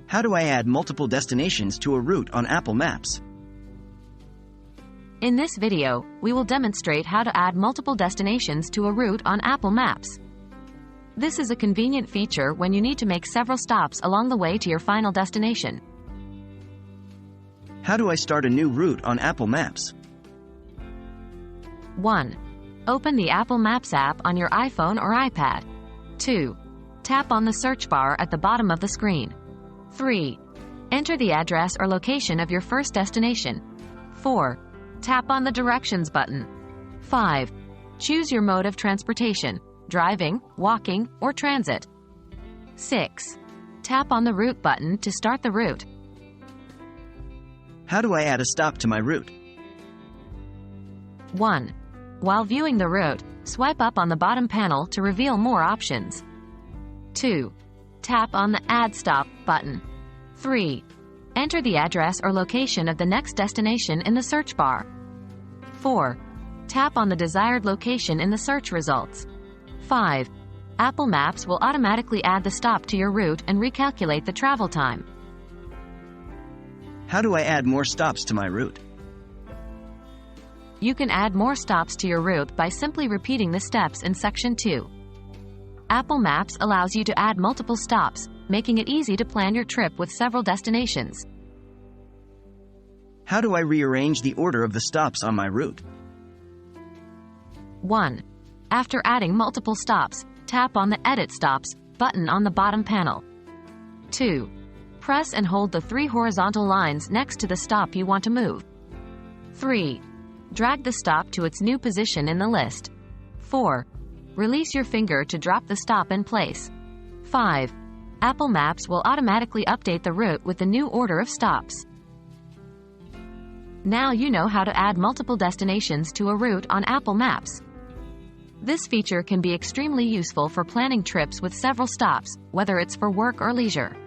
How do I add multiple destinations to a route on Apple Maps? In this video, we will demonstrate how to add multiple destinations to a route on Apple Maps. This is a convenient feature when you need to make several stops along the way to your final destination. How do I start a new route on Apple Maps? 1. Open the Apple Maps app on your iPhone or iPad. 2. Tap on the search bar at the bottom of the screen. 3. Enter the address or location of your first destination. 4. Tap on the directions button. 5. Choose your mode of transportation: driving, walking, or transit. 6. Tap on the route button to start the route. How do I add a stop to my route? 1. While viewing the route, swipe up on the bottom panel to reveal more options. 2. Tap on the Add Stop button. 3. Enter the address or location of the next destination in the search bar. 4. Tap on the desired location in the search results. 5. Apple Maps will automatically add the stop to your route and recalculate the travel time. How do I add more stops to my route? You can add more stops to your route by simply repeating the steps in Section 2. Apple Maps allows you to add multiple stops, making it easy to plan your trip with several destinations. How do I rearrange the order of the stops on my route? 1. After adding multiple stops, tap on the Edit Stops button on the bottom panel. 2. Press and hold the 3 horizontal lines next to the stop you want to move. 3. Drag the stop to its new position in the list. 4. Release your finger to drop the stop in place. 5. Apple Maps will automatically update the route with the new order of stops. Now you know how to add multiple destinations to a route on Apple Maps. This feature can be extremely useful for planning trips with several stops, whether it's for work or leisure.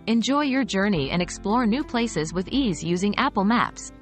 Enjoy your journey and explore new places with ease using Apple Maps.